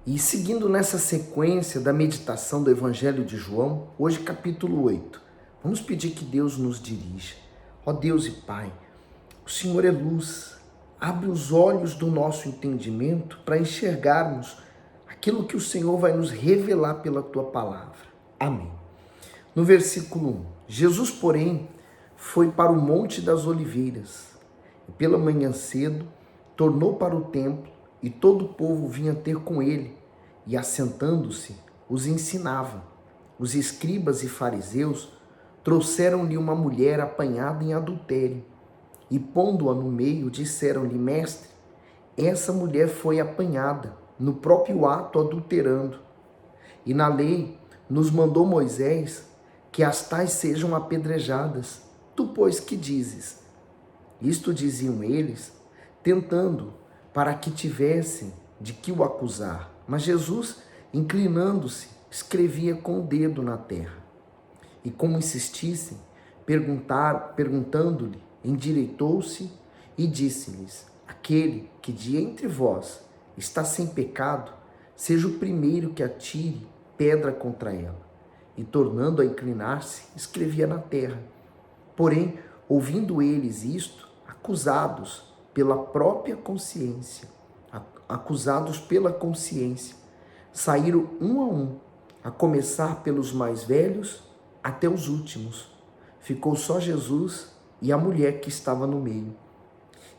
E seguindo nessa sequência da meditação do Evangelho de João, hoje capítulo 8, vamos pedir que Deus nos dirija. Ó Deus e Pai, o Senhor é luz, abre os olhos do nosso entendimento para enxergarmos aquilo que o Senhor vai nos revelar pela Tua Palavra. Amém. No versículo 1, Jesus, porém, foi para o Monte das Oliveiras, e pela manhã cedo tornou para o templo, e todo o povo vinha ter com ele, e assentando-se, os ensinava. Os escribas e fariseus trouxeram-lhe uma mulher apanhada em adultério, e pondo-a no meio, disseram-lhe: Mestre, essa mulher foi apanhada no próprio ato adulterando. E na lei nos mandou Moisés que as tais sejam apedrejadas. Tu, pois, que dizes? Isto diziam eles, tentando, para que tivessem de que o acusar. Mas Jesus, inclinando-se, escrevia com o dedo na terra. E como insistissem, perguntando-lhe, endireitou-se e disse-lhes: Aquele que de entre vós está sem pecado, seja o primeiro que atire pedra contra ela. E tornando a inclinar-se, escrevia na terra. Porém, ouvindo eles isto, acusados pela consciência, saíram um, a começar pelos mais velhos até os últimos. Ficou só Jesus e a mulher que estava no meio.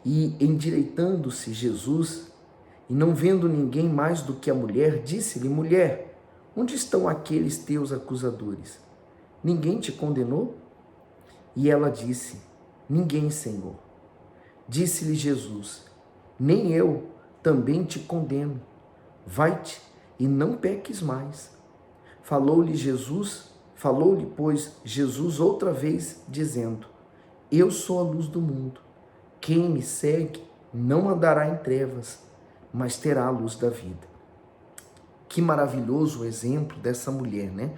E endireitando-se Jesus, e não vendo ninguém mais do que a mulher, disse-lhe: Mulher, onde estão aqueles teus acusadores? Ninguém te condenou? E ela disse: Ninguém, Senhor. Disse-lhe Jesus: Nem eu também te condeno. Vai-te e não peques mais. Falou-lhe, pois, Jesus outra vez, dizendo: Eu sou a luz do mundo. Quem me segue não andará em trevas, mas terá a luz da vida. Que maravilhoso o exemplo dessa mulher, né?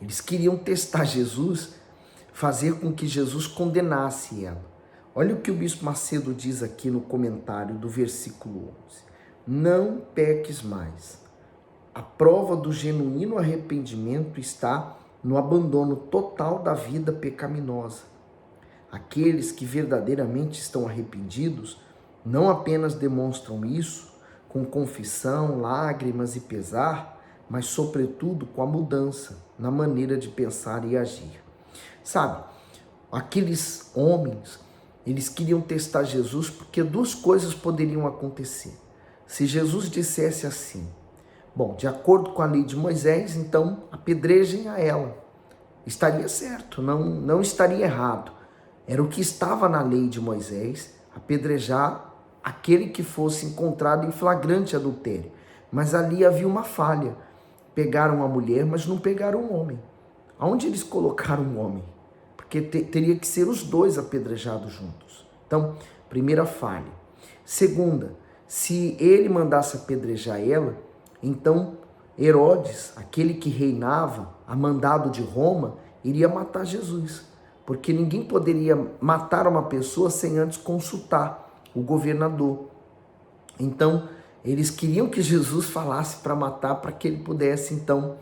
Eles queriam testar Jesus, fazer com que Jesus condenasse ela. Olha o que o bispo Macedo diz aqui no comentário do versículo 11. Não peques mais. A prova do genuíno arrependimento está no abandono total da vida pecaminosa. Aqueles que verdadeiramente estão arrependidos não apenas demonstram isso com confissão, lágrimas e pesar, mas sobretudo com a mudança na maneira de pensar e agir. Sabe, aqueles homens, eles queriam testar Jesus porque duas coisas poderiam acontecer. Se Jesus dissesse assim: bom, de acordo com a lei de Moisés, então apedrejem a ela. Estaria certo, não estaria errado. Era o que estava na lei de Moisés, apedrejar aquele que fosse encontrado em flagrante adultério. Mas ali havia uma falha. Pegaram a mulher, mas não pegaram o homem. Aonde eles colocaram o homem? Porque teria que ser os dois apedrejados juntos. Então, primeira falha. Segunda, se ele mandasse apedrejar ela, então Herodes, aquele que reinava a mandado de Roma, iria matar Jesus. Porque ninguém poderia matar uma pessoa sem antes consultar o governador. Então, eles queriam que Jesus falasse para matar, para que ele pudesse, então,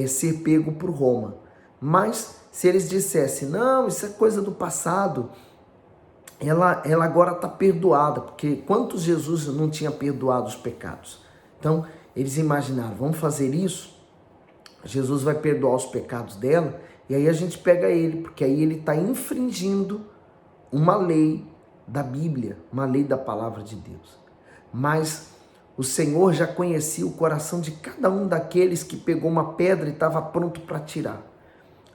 ser pego por Roma. Mas, se eles dissessem: não, isso é coisa do passado, ela agora está perdoada, porque quantos Jesus não tinha perdoado os pecados? Então, eles imaginaram: vamos fazer isso, Jesus vai perdoar os pecados dela, e aí a gente pega ele, porque aí ele está infringindo uma lei da Bíblia, uma lei da palavra de Deus. Mas o Senhor já conhecia o coração de cada um daqueles que pegou uma pedra e estava pronto para tirar.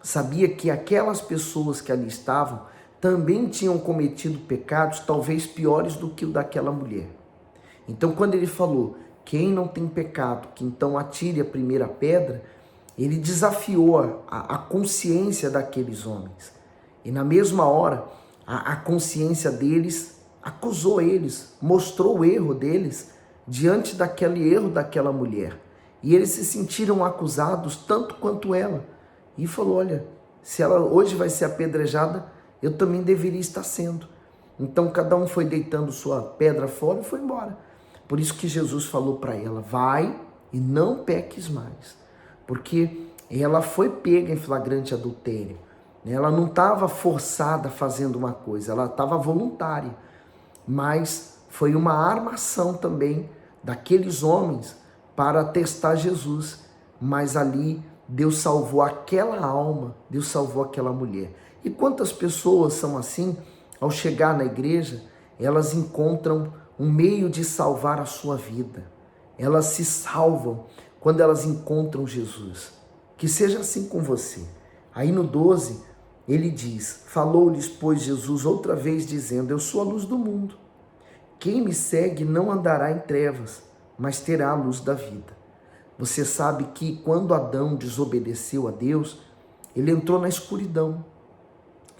Sabia que aquelas pessoas que ali estavam também tinham cometido pecados talvez piores do que o daquela mulher. Então, quando ele falou: quem não tem pecado, que então atire a primeira pedra, ele desafiou a consciência daqueles homens. E na mesma hora, a consciência deles acusou eles, mostrou o erro deles diante daquele erro daquela mulher. E eles se sentiram acusados tanto quanto ela. E falou: olha, se ela hoje vai ser apedrejada, eu também deveria estar sendo. Então cada um foi deitando sua pedra fora e foi embora. Por isso que Jesus falou para ela: vai e não peques mais. Porque ela foi pega em flagrante adultério. Ela não estava forçada fazendo uma coisa, ela estava voluntária. Mas foi uma armação também daqueles homens para testar Jesus. Mas ali Deus salvou aquela alma, Deus salvou aquela mulher. E quantas pessoas são assim, ao chegar na igreja, elas encontram um meio de salvar a sua vida. Elas se salvam quando elas encontram Jesus. Que seja assim com você. Aí no 12, ele diz, falou-lhes, pois, Jesus outra vez, dizendo, eu sou a luz do mundo. Quem me segue não andará em trevas, mas terá a luz da vida. Você sabe que quando Adão desobedeceu a Deus, ele entrou na escuridão.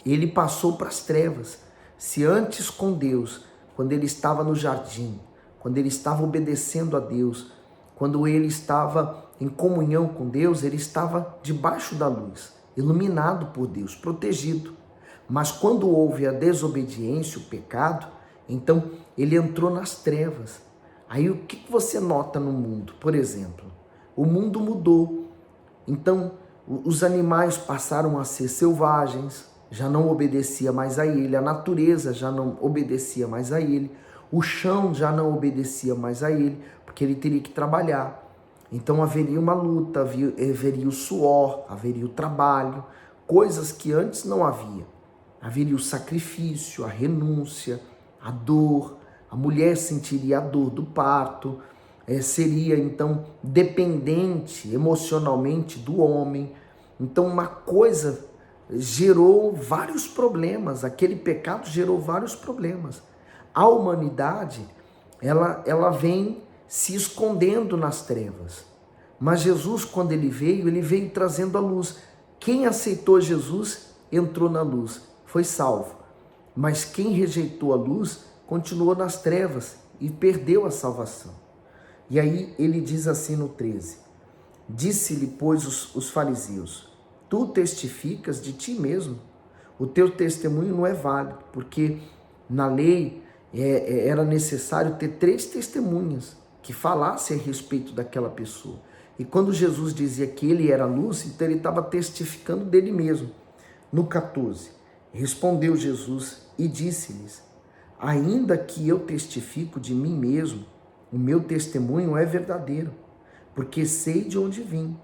Ele passou para as trevas. Se antes com Deus, quando ele estava no jardim, quando ele estava obedecendo a Deus, quando ele estava em comunhão com Deus, ele estava debaixo da luz, iluminado por Deus, protegido. Mas quando houve a desobediência, o pecado, então ele entrou nas trevas. Aí o que você nota no mundo? Por exemplo, o mundo mudou. Então os animais passaram a ser selvagens, já não obedecia mais a ele, a natureza já não obedecia mais a ele, o chão já não obedecia mais a ele, porque ele teria que trabalhar. Então haveria uma luta, haveria o suor, haveria o trabalho, coisas que antes não havia. Haveria o sacrifício, a renúncia, a dor, a mulher sentiria a dor do parto, seria então dependente emocionalmente do homem. Então uma coisa gerou vários problemas, aquele pecado gerou vários problemas. A humanidade, ela vem se escondendo nas trevas. Mas Jesus, quando ele veio trazendo a luz. Quem aceitou Jesus entrou na luz, foi salvo. Mas quem rejeitou a luz continuou nas trevas e perdeu a salvação. E aí ele diz assim no 13, disse-lhe, pois, os fariseus, tu testificas de ti mesmo, o teu testemunho não é válido, porque na lei era necessário ter 3 testemunhas que falassem a respeito daquela pessoa. E quando Jesus dizia que ele era luz, então ele estava testificando dele mesmo. No 14, respondeu Jesus e disse-lhes, ainda que eu testifico de mim mesmo, o meu testemunho é verdadeiro, porque sei de onde vim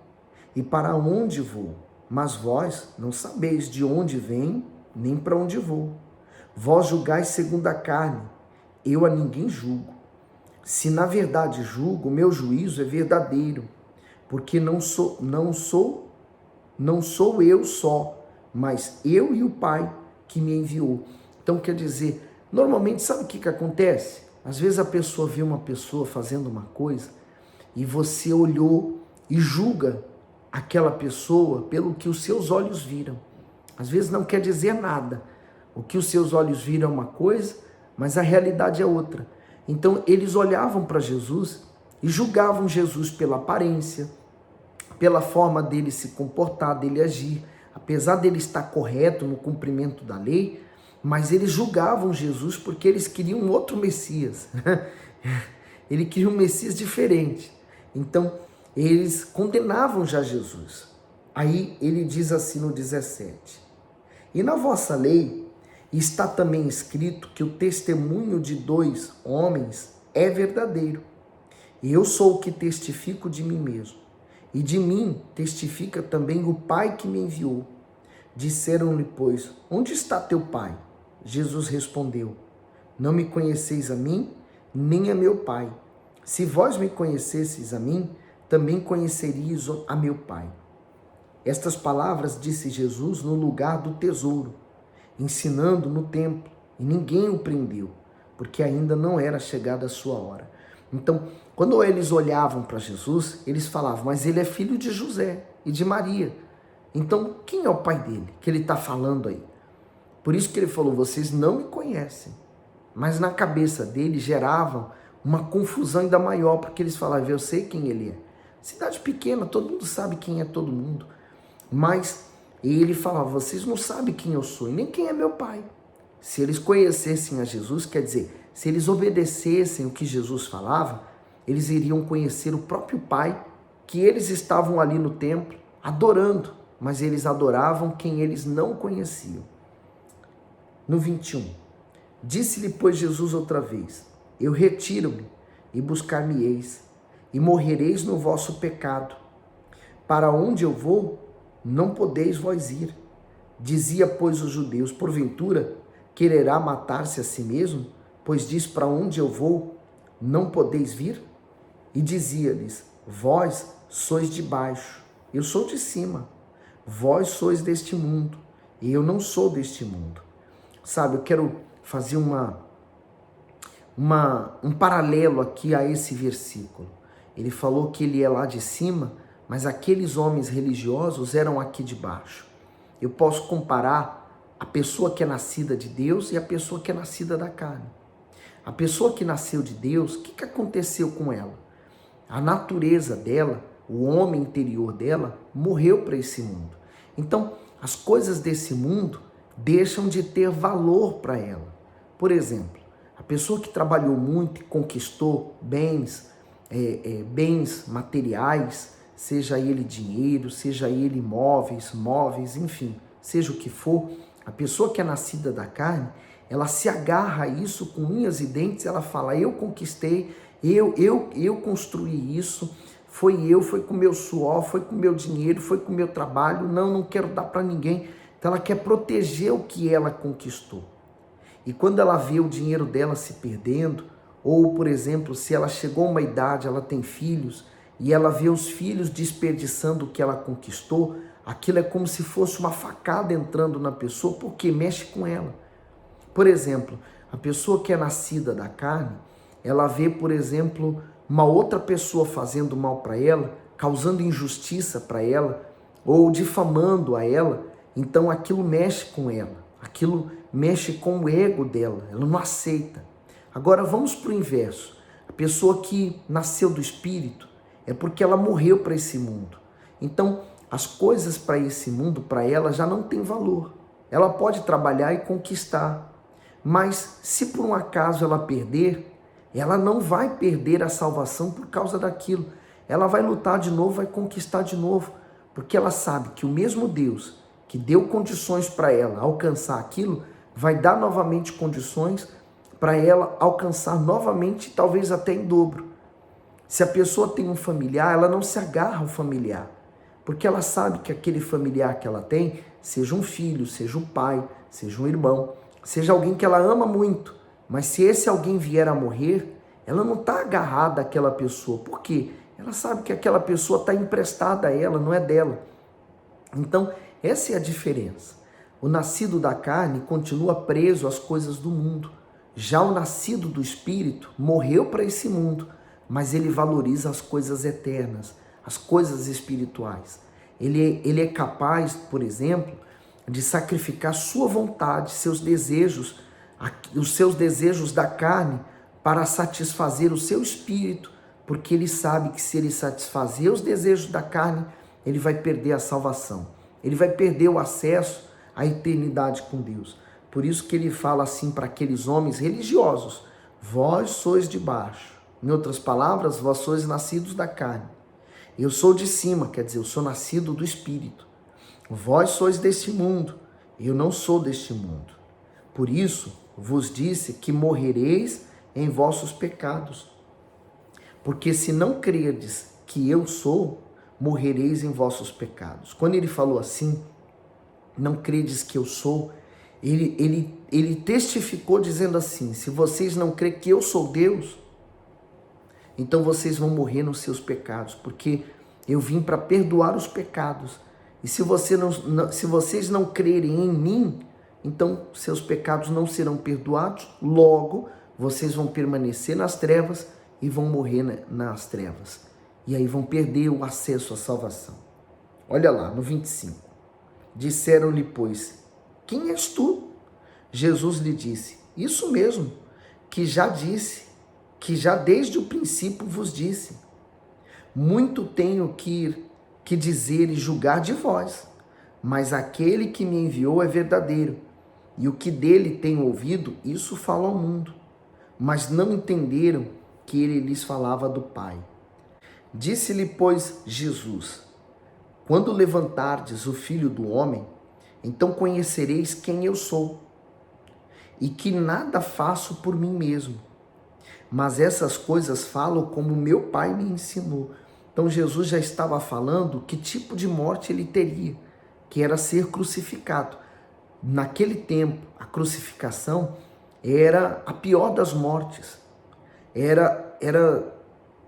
e para onde vou, mas vós não sabeis de onde venho, nem para onde vou. Vós julgais segundo a carne, eu a ninguém julgo. Se na verdade julgo, o meu juízo é verdadeiro, porque não sou eu só, mas eu e o Pai que me enviou. Então quer dizer, normalmente sabe o que acontece? Às vezes a pessoa vê uma pessoa fazendo uma coisa e você olhou e julga aquela pessoa pelo que os seus olhos viram. Às vezes não quer dizer nada. O que os seus olhos viram é uma coisa, mas a realidade é outra. Então eles olhavam para Jesus e julgavam Jesus pela aparência, pela forma dele se comportar, dele agir. Apesar dele estar correto no cumprimento da lei, mas eles julgavam Jesus porque eles queriam um outro Messias. Ele queria um Messias diferente. Então, eles condenavam já Jesus. Aí ele diz assim no 17, e na vossa lei está também escrito que o testemunho de 2 homens é verdadeiro. E eu sou o que testifico de mim mesmo. E de mim testifica também o Pai que me enviou. Disseram-lhe, pois, onde está teu Pai? Jesus respondeu, não me conheceis a mim, nem a meu Pai. Se vós me conhecesseis a mim, também conheceríeis a meu Pai. Estas palavras disse Jesus no lugar do tesouro, ensinando no templo, e ninguém o prendeu, porque ainda não era chegada a sua hora. Então, quando eles olhavam para Jesus, eles falavam, mas ele é filho de José e de Maria. Então, quem é o pai dele que ele está falando aí? Por isso que ele falou, vocês não me conhecem. Mas na cabeça dele geravam uma confusão ainda maior, porque eles falavam, eu sei quem ele é. Cidade pequena, todo mundo sabe quem é todo mundo. Mas ele falava, vocês não sabem quem eu sou e nem quem é meu pai. Se eles conhecessem a Jesus, quer dizer, se eles obedecessem o que Jesus falava, eles iriam conhecer o próprio Pai, que eles estavam ali no templo adorando, mas eles adoravam quem eles não conheciam. No 21, disse-lhe, pois, Jesus outra vez: eu retiro-me e buscar-me-eis, e morrereis no vosso pecado. Para onde eu vou, não podeis vós ir. Dizia, pois, os judeus: porventura quererá matar-se a si mesmo? Pois diz: para onde eu vou, não podeis vir? E dizia-lhes: vós sois de baixo, eu sou de cima. Vós sois deste mundo, e eu não sou deste mundo. Sabe, eu quero fazer um paralelo aqui a esse versículo. Ele falou que ele é lá de cima, mas aqueles homens religiosos eram aqui de baixo. Eu posso comparar a pessoa que é nascida de Deus e a pessoa que é nascida da carne. A pessoa que nasceu de Deus, o que aconteceu com ela? A natureza dela, o homem interior dela, morreu para esse mundo. Então, as coisas desse mundo deixam de ter valor para ela. Por exemplo, a pessoa que trabalhou muito e conquistou bens materiais, seja ele dinheiro, seja ele móveis, enfim, seja o que for, a pessoa que é nascida da carne, ela se agarra a isso com unhas e dentes, ela fala: eu conquistei, eu construí isso, foi com meu suor, foi com meu dinheiro, foi com meu trabalho, não quero dar para ninguém. Então ela quer proteger o que ela conquistou. E quando ela vê o dinheiro dela se perdendo, ou, por exemplo, se ela chegou a uma idade, ela tem filhos, e ela vê os filhos desperdiçando o que ela conquistou, aquilo é como se fosse uma facada entrando na pessoa, porque mexe com ela. Por exemplo, a pessoa que é nascida da carne, ela vê, por exemplo, uma outra pessoa fazendo mal para ela, causando injustiça para ela, ou difamando a ela, então aquilo mexe com ela, aquilo mexe com o ego dela, ela não aceita. Agora vamos para o inverso. A pessoa que nasceu do Espírito é porque ela morreu para esse mundo. Então as coisas para esse mundo, para ela, já não tem valor. Ela pode trabalhar e conquistar, mas se por um acaso ela perder, ela não vai perder a salvação por causa daquilo. Ela vai lutar de novo, vai conquistar de novo, porque ela sabe que o mesmo Deus que deu condições para ela alcançar aquilo, vai dar novamente condições para ela alcançar novamente, talvez até em dobro. Se a pessoa tem um familiar, ela não se agarra ao familiar, porque ela sabe que aquele familiar que ela tem, seja um filho, seja um pai, seja um irmão, seja alguém que ela ama muito, mas se esse alguém vier a morrer, ela não está agarrada àquela pessoa. Por quê? Ela sabe que aquela pessoa está emprestada a ela, não é dela. Então, essa é a diferença. O nascido da carne continua preso às coisas do mundo. Já o nascido do Espírito morreu para esse mundo, mas ele valoriza as coisas eternas, as coisas espirituais. Ele é capaz, por exemplo, de sacrificar sua vontade, seus desejos, os seus desejos da carne, para satisfazer o seu espírito, porque ele sabe que se ele satisfazer os desejos da carne, ele vai perder a salvação. Ele vai perder o acesso à eternidade com Deus. Por isso que ele fala assim para aqueles homens religiosos: vós sois de baixo. Em outras palavras, vós sois nascidos da carne. Eu sou de cima, quer dizer, eu sou nascido do Espírito. Vós sois deste mundo, eu não sou deste mundo. Por isso vos disse que morrereis em vossos pecados. Porque se não crerdes que eu sou, morrereis em vossos pecados. Quando ele falou assim, não credes que eu sou, ele testificou dizendo assim: se vocês não crêem que eu sou Deus, então vocês vão morrer nos seus pecados, porque eu vim para perdoar os pecados. E se vocês não crerem em mim, então seus pecados não serão perdoados, logo vocês vão permanecer nas trevas e vão morrer nas trevas. E aí vão perder o acesso à salvação. Olha lá, no 25. Disseram-lhe, pois: quem és tu? Jesus lhe disse: isso mesmo, que já disse, que já desde o princípio vos disse. Muito tenho que dizer e julgar de vós, mas aquele que me enviou é verdadeiro, e o que dele tenho ouvido, isso falo ao mundo. Mas não entenderam que ele lhes falava do Pai. Disse-lhe, pois, Jesus: quando levantardes o Filho do Homem, então conhecereis quem eu sou, e que nada faço por mim mesmo, mas essas coisas falo como meu Pai me ensinou. Então Jesus já estava falando que tipo de morte ele teria, que era ser crucificado. Naquele tempo, a crucificação era a pior das mortes. Era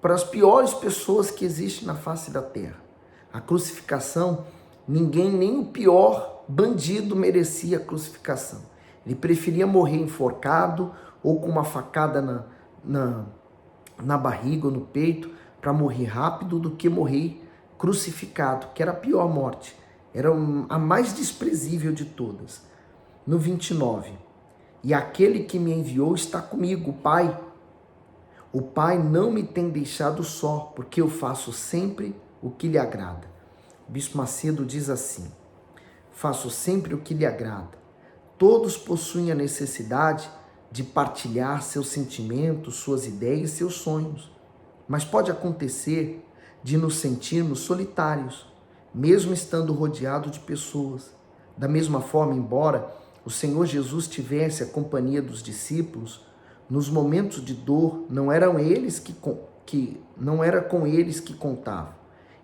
para as piores pessoas que existem na face da terra. A crucificação, ninguém, nem o pior bandido merecia a crucificação. Ele preferia morrer enforcado ou com uma facada na barriga ou no peito para morrer rápido do que morrer crucificado, que era a pior morte. Era a mais desprezível de todas. No 29, e aquele que me enviou está comigo, o Pai. O Pai não me tem deixado só, porque eu faço sempre o que lhe agrada. O Bispo Macedo diz assim: faço sempre o que lhe agrada. Todos possuem a necessidade de partilhar seus sentimentos, suas ideias e seus sonhos. Mas pode acontecer de nos sentirmos solitários, mesmo estando rodeado de pessoas. Da mesma forma, embora o Senhor Jesus tivesse a companhia dos discípulos, nos momentos de dor não era com eles que contava.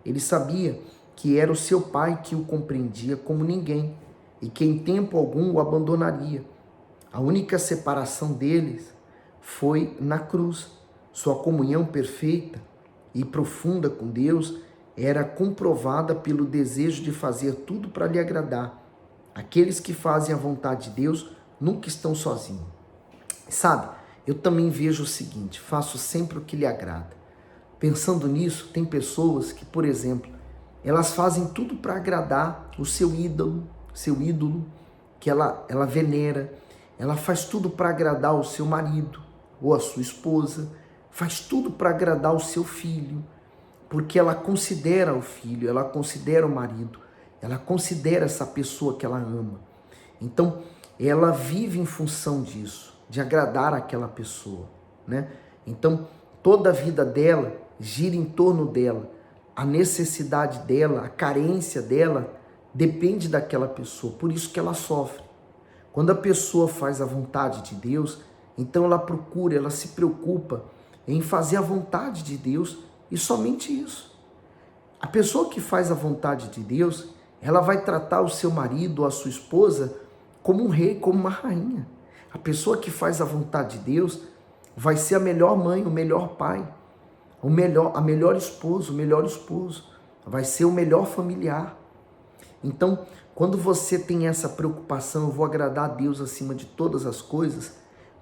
Ele sabia que era o seu Pai que o compreendia como ninguém e que em tempo algum o abandonaria. A única separação deles foi na cruz. Sua comunhão perfeita e profunda com Deus era comprovada pelo desejo de fazer tudo para lhe agradar. Aqueles que fazem a vontade de Deus nunca estão sozinhos. Sabe, eu também vejo o seguinte: faço sempre o que lhe agrada. Pensando nisso, tem pessoas que, por exemplo, elas fazem tudo para agradar o seu ídolo que ela venera. Ela faz tudo para agradar o seu marido ou a sua esposa, faz tudo para agradar o seu filho, porque ela considera o filho, ela considera o marido, ela considera essa pessoa que ela ama. Então, ela vive em função disso, de agradar aquela pessoa, né? Então, toda a vida dela gira em torno dela. A necessidade dela, a carência dela depende daquela pessoa, por isso que ela sofre. Quando a pessoa faz a vontade de Deus, então ela procura, ela se preocupa em fazer a vontade de Deus e somente isso. A pessoa que faz a vontade de Deus, ela vai tratar o seu marido ou a sua esposa como um rei, como uma rainha. A pessoa que faz a vontade de Deus vai ser a melhor mãe, o melhor pai, a melhor esposa, o melhor esposo, vai ser o melhor familiar. Então, quando você tem essa preocupação, eu vou agradar a Deus acima de todas as coisas,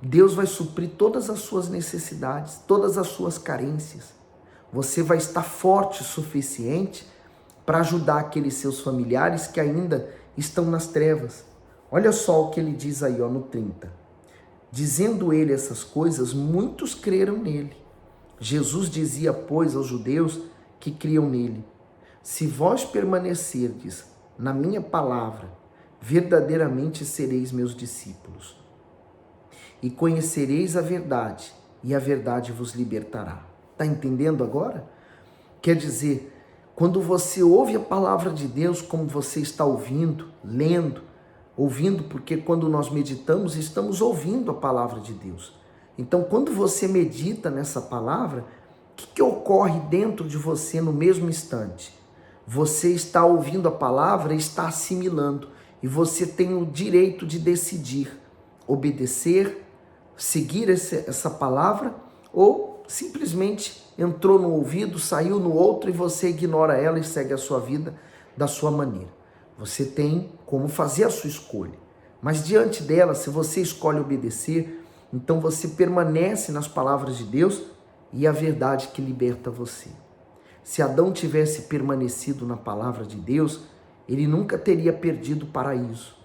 Deus vai suprir todas as suas necessidades, todas as suas carências. Você vai estar forte o suficiente para ajudar aqueles seus familiares que ainda estão nas trevas. Olha só o que ele diz aí, no 30. Dizendo ele essas coisas, muitos creram nele. Jesus dizia, pois, aos judeus que criam nele: se vós permanecerdes na minha palavra, verdadeiramente sereis meus discípulos. E conhecereis a verdade, e a verdade vos libertará. Está entendendo agora? Quer dizer, quando você ouve a palavra de Deus, como você está ouvindo, lendo, ouvindo, porque quando nós meditamos, estamos ouvindo a palavra de Deus. Então, quando você medita nessa palavra, o que ocorre dentro de você no mesmo instante? Você está ouvindo a palavra e está assimilando. E você tem o direito de decidir, obedecer, seguir essa palavra, ou simplesmente entrou no ouvido, saiu no outro e você ignora ela e segue a sua vida da sua maneira. Você tem como fazer a sua escolha. Mas diante dela, se você escolhe obedecer, então você permanece nas palavras de Deus e a verdade que liberta você. Se Adão tivesse permanecido na palavra de Deus, ele nunca teria perdido o paraíso.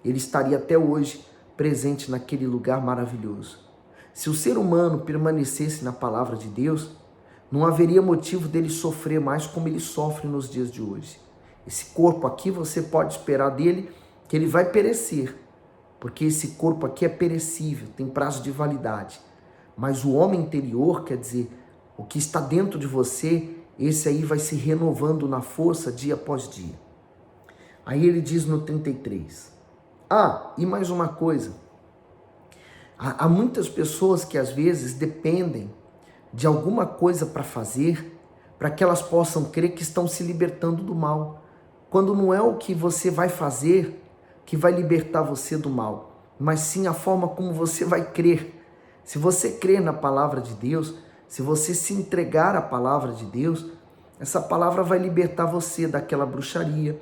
Ele estaria até hoje presente naquele lugar maravilhoso. Se o ser humano permanecesse na palavra de Deus, não haveria motivo dele sofrer mais como ele sofre nos dias de hoje. Esse corpo aqui, você pode esperar dele que ele vai perecer, porque esse corpo aqui é perecível, tem prazo de validade. mas o homem interior, quer dizer, o que está dentro de você, esse aí vai se renovando na força dia após dia. Aí ele diz no 33. E mais uma coisa. Há muitas pessoas que às vezes dependem de alguma coisa para fazer, para que elas possam crer que estão se libertando do mal, quando não é o que você vai fazer que vai libertar você do mal, mas sim a forma como você vai crer. Se você crer na palavra de Deus, se você se entregar à palavra de Deus, essa palavra vai libertar você daquela bruxaria,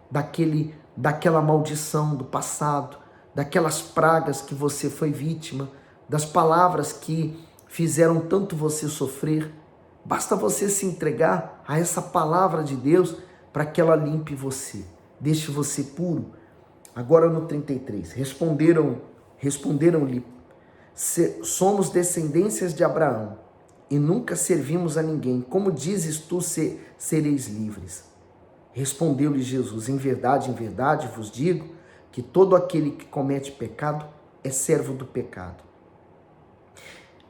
daquela maldição do passado, daquelas pragas que você foi vítima, das palavras que fizeram tanto você sofrer. Basta você se entregar a essa palavra de Deus para que ela limpe você, deixe você puro. Agora no 33, responderam-lhe, somos descendências de Abraão e nunca servimos a ninguém. Como dizes tu, sereis livres? Respondeu-lhe Jesus, em verdade vos digo que todo aquele que comete pecado é servo do pecado.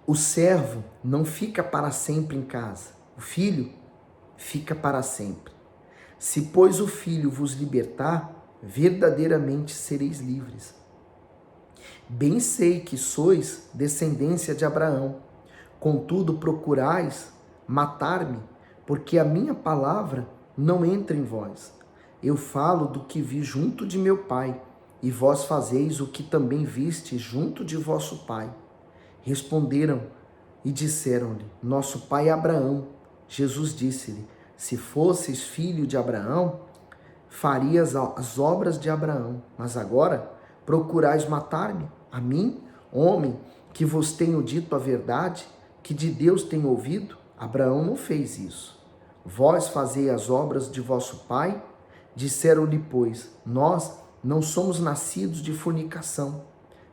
O servo não fica para sempre em casa, o filho fica para sempre. Se, pois, o filho vos libertar, verdadeiramente sereis livres. Bem sei que sois descendência de Abraão, contudo procurais matar-me, porque a minha palavra não entra em vós. Eu falo do que vi junto de meu pai, e vós fazeis o que também viste junto de vosso pai. Responderam e disseram-lhe, nosso pai Abraão. Jesus disse-lhe, se fosses filho de Abraão, farias as obras de Abraão. Mas agora procurais matar-me, a mim, homem, que vos tenho dito a verdade, que de Deus tenho ouvido? Abraão não fez isso. Vós fazei as obras de vosso pai? Disseram-lhe, pois, nós não somos nascidos de fornicação.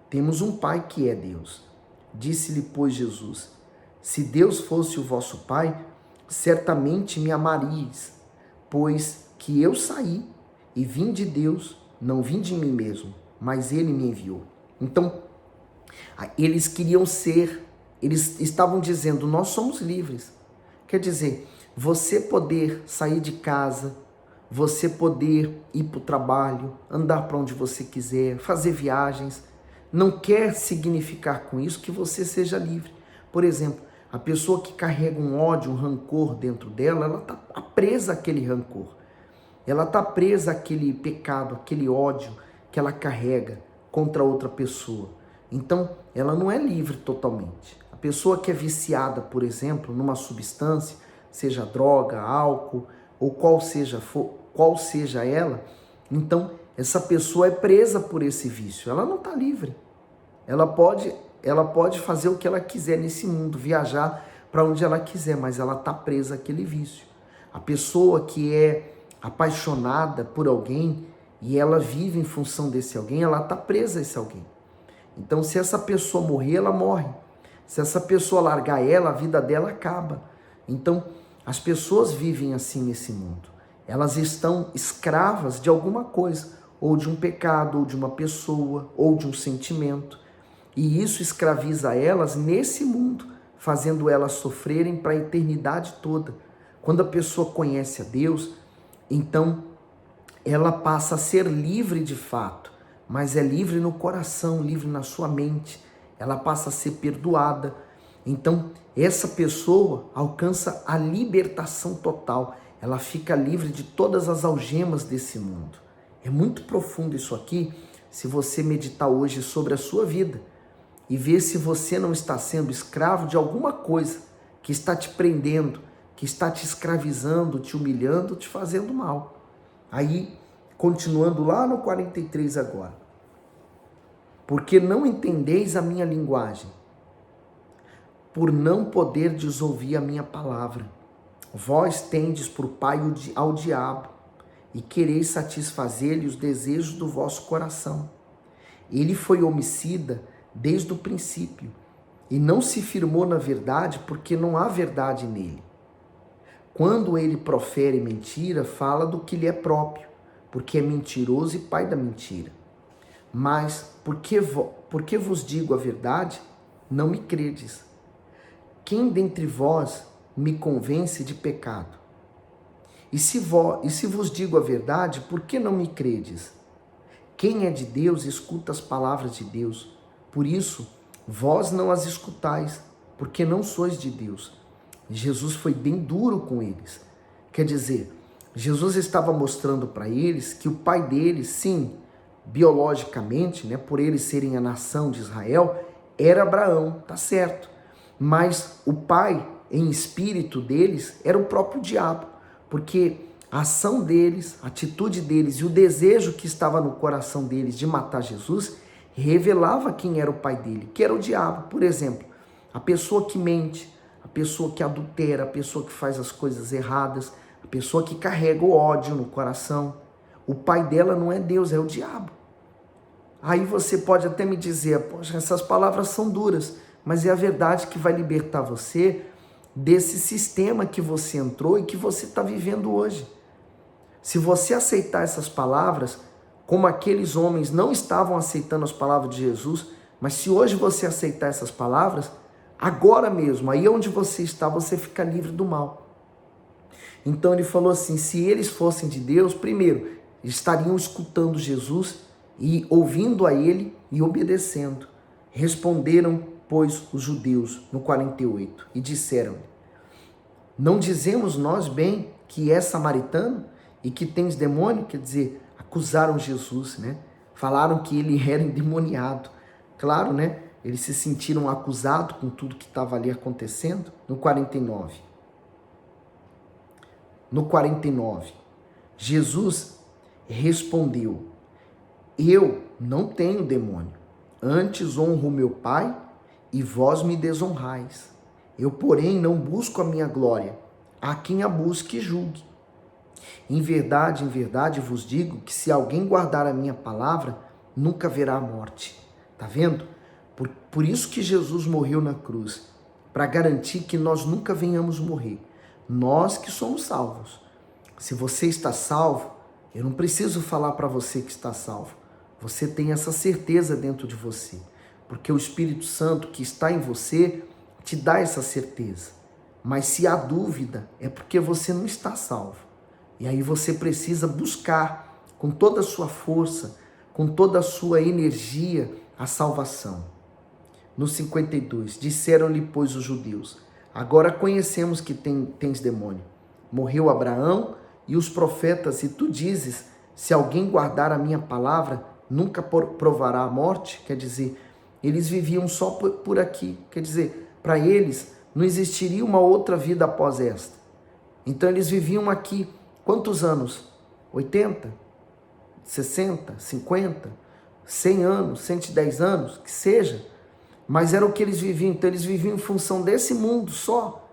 Temos um pai que é Deus. Disse-lhe, pois, Jesus, se Deus fosse o vosso pai, certamente me amaríeis, pois que eu saí e vim de Deus, não vim de mim mesmo, mas ele me enviou. Então, eles estavam dizendo, nós somos livres. Quer dizer, você poder sair de casa, você poder ir para o trabalho, andar para onde você quiser, fazer viagens, não quer significar com isso que você seja livre. Por exemplo, a pessoa que carrega um ódio, um rancor dentro dela, ela está presa àquele rancor. Ela está presa àquele pecado, àquele ódio que ela carrega contra outra pessoa. Então, ela não é livre totalmente. A pessoa que é viciada, por exemplo, numa substância, seja droga, álcool, ou qual seja ela, então essa pessoa é presa por esse vício. Ela não está livre. Ela pode fazer o que ela quiser nesse mundo, viajar para onde ela quiser, mas ela está presa àquele vício. A pessoa que é apaixonada por alguém e ela vive em função desse alguém, ela está presa a esse alguém. Então, se essa pessoa morrer, ela morre. Se essa pessoa largar ela, a vida dela acaba. Então, as pessoas vivem assim nesse mundo. Elas estão escravas de alguma coisa, ou de um pecado, ou de uma pessoa, ou de um sentimento. E isso escraviza elas nesse mundo, fazendo elas sofrerem para a eternidade toda. Quando a pessoa conhece a Deus, então ela passa a ser livre de fato, mas é livre no coração, livre na sua mente. Ela passa a ser perdoada. Então, essa pessoa alcança a libertação total. Ela fica livre de todas as algemas desse mundo. É muito profundo isso aqui, se você meditar hoje sobre a sua vida e ver se você não está sendo escravo de alguma coisa que está te prendendo, que está te escravizando, te humilhando, te fazendo mal. Aí, continuando lá no 43 agora. Porque não entendeis a minha linguagem, por não poderdes ouvir a minha palavra. Vós tendes por pai ao diabo, e quereis satisfazer-lhe os desejos do vosso coração. Ele foi homicida desde o princípio, e não se firmou na verdade, porque não há verdade nele. Quando ele profere mentira, fala do que lhe é próprio, porque é mentiroso e pai da mentira. Mas, porque vos digo a verdade, não me credes. quem dentre vós me convence de pecado? E se vos digo a verdade, por que não me credes? Quem é de Deus escuta as palavras de Deus. Por isso, vós não as escutais, porque não sois de Deus. Jesus foi bem duro com eles. Quer dizer, Jesus estava mostrando para eles que o pai deles, sim, biologicamente, né, por eles serem a nação de Israel, era Abraão, tá certo. Mas o pai, em espírito deles, era o próprio diabo, porque a ação deles, a atitude deles e o desejo que estava no coração deles de matar Jesus revelava quem era o pai dele, que era o diabo. Por exemplo, a pessoa que mente, a pessoa que adultera, a pessoa que faz as coisas erradas, a pessoa que carrega o ódio no coração. O pai dela não é Deus, é o diabo. Aí você pode até me dizer, poxa, essas palavras são duras, mas é a verdade que vai libertar você desse sistema que você entrou e que você está vivendo hoje. Se você aceitar essas palavras, como aqueles homens não estavam aceitando as palavras de Jesus, mas se hoje você aceitar essas palavras, agora mesmo, aí onde você está, você fica livre do mal. Então ele falou assim, se eles fossem de Deus, primeiro, estariam escutando Jesus e ouvindo a ele e obedecendo. Responderam, pois, os judeus, no 48, e disseram-lhe, não dizemos nós bem que é samaritano e que tens demônio? Quer dizer, acusaram Jesus, né? Falaram que ele era endemoniado. Claro, né? Eles se sentiram acusados com tudo que estava ali acontecendo. No 49. No 49, Jesus respondeu, eu não tenho demônio, antes honro meu Pai e vós me desonrais. Eu, porém, não busco a minha glória, há quem a busque e julgue. Em verdade vos digo que se alguém guardar a minha palavra, nunca verá a morte. Tá vendo? Por isso que Jesus morreu na cruz, para garantir que nós nunca venhamos morrer. Nós que somos salvos. Se você está salvo, eu não preciso falar para você que está salvo. Você tem essa certeza dentro de você, porque o Espírito Santo que está em você te dá essa certeza. Mas se há dúvida, é porque você não está salvo. E aí você precisa buscar com toda a sua força, com toda a sua energia, a salvação. No 52, disseram-lhe, pois, os judeus, agora conhecemos que tens demônio. Morreu Abraão e os profetas, e tu dizes, se alguém guardar a minha palavra, nunca provará a morte? Quer dizer, eles viviam só por aqui. Quer dizer, para eles não existiria uma outra vida após esta. Então eles viviam aqui. Quantos anos? 80? 60? 50? 100 anos? 110 anos? Que seja. Mas era o que eles viviam. Então eles viviam em função desse mundo só.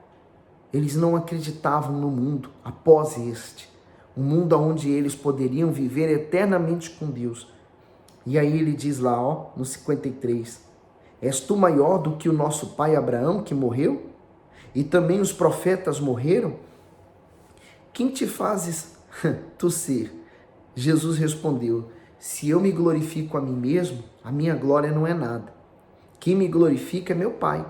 Eles não acreditavam no mundo após este. Um mundo onde eles poderiam viver eternamente com Deus. E aí ele diz lá, ó, no 53, és tu maior do que o nosso pai Abraão que morreu? E também os profetas morreram? Quem te fazes tu ser? Jesus respondeu, se eu me glorifico a mim mesmo, a minha glória não é nada. Quem me glorifica é meu Pai,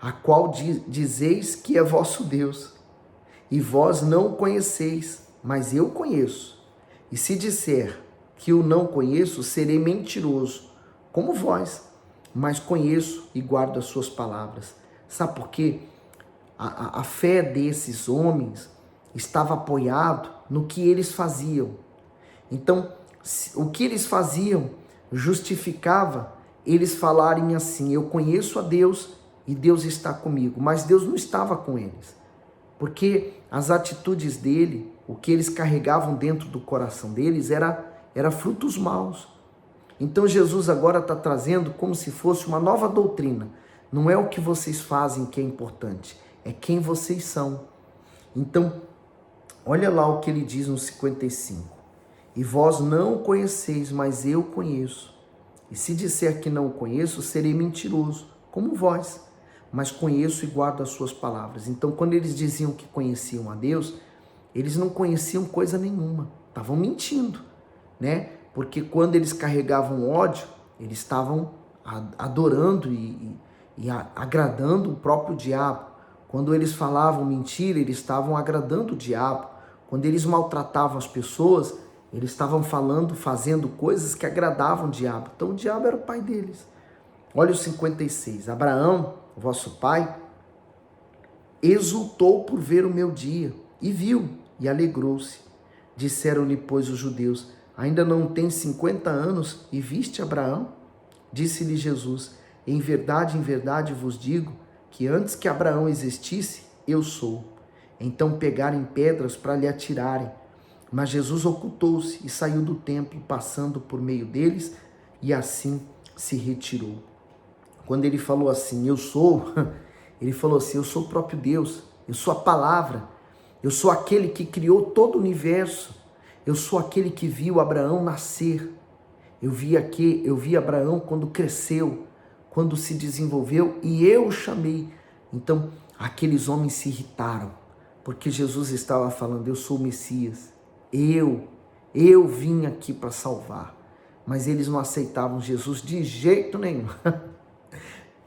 a qual dizeis que é vosso Deus. E vós não o conheceis, mas eu conheço. E se disser que o não conheço, serei mentiroso, como vós, mas conheço e guardo as suas palavras. Sabe por quê? A fé desses homens estava apoiado no que eles faziam. Então, o que eles faziam justificava eles falarem assim, eu conheço a Deus e Deus está comigo, mas Deus não estava com eles, porque as atitudes dele, o que eles carregavam dentro do coração deles era frutos maus. Então Jesus agora está trazendo como se fosse uma nova doutrina. Não é o que vocês fazem que é importante, é quem vocês são. Então, olha lá o que ele diz no 55. E vós não o conheceis, mas eu conheço. E se disser que não o conheço, serei mentiroso, como vós. Mas conheço e guardo as suas palavras. Então, quando eles diziam que conheciam a Deus, eles não conheciam coisa nenhuma. Estavam mentindo, né? Porque quando eles carregavam ódio, eles estavam adorando e agradando o próprio diabo. Quando eles falavam mentira, eles estavam agradando o diabo. Quando eles maltratavam as pessoas, eles estavam fazendo coisas que agradavam o diabo. Então o diabo era o pai deles. Olha o 56. Abraão, vosso pai, exultou por ver o meu dia, e viu, e alegrou-se. Disseram-lhe, pois, os judeus: ainda não tens 50 anos, e viste Abraão? Disse-lhe Jesus: em verdade vos digo, que antes que Abraão existisse, eu sou. Então pegaram pedras para lhe atirarem. Mas Jesus ocultou-se e saiu do templo, passando por meio deles, e assim se retirou. Quando ele falou assim, eu sou, ele falou assim, eu sou o próprio Deus, eu sou a palavra, eu sou aquele que criou todo o universo, eu sou aquele que viu Abraão nascer, eu vi Abraão quando cresceu, quando se desenvolveu, e eu o chamei. Então, aqueles homens se irritaram, porque Jesus estava falando, eu sou o Messias, eu vim aqui para salvar. Mas eles não aceitavam Jesus de jeito nenhum.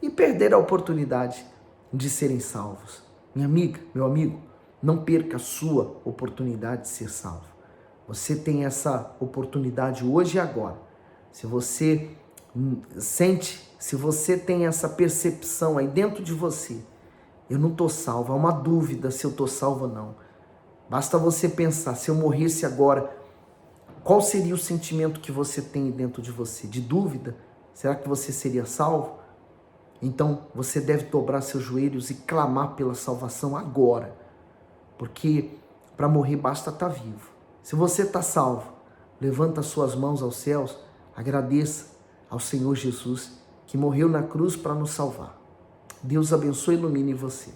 E perderam a oportunidade de serem salvos. Minha amiga, meu amigo, não perca a sua oportunidade de ser salvo. Você tem essa oportunidade hoje e agora. Se você sente, se você tem essa percepção aí dentro de você, eu não estou salvo, há uma dúvida se eu estou salvo ou não. Basta você pensar, se eu morresse agora, qual seria o sentimento que você tem dentro de você? De dúvida? Será que você seria salvo? Então você deve dobrar seus joelhos e clamar pela salvação agora. Porque para morrer basta estar vivo. Se você está salvo, levanta suas mãos aos céus, agradeça ao Senhor Jesus que morreu na cruz para nos salvar. Deus abençoe e ilumine você.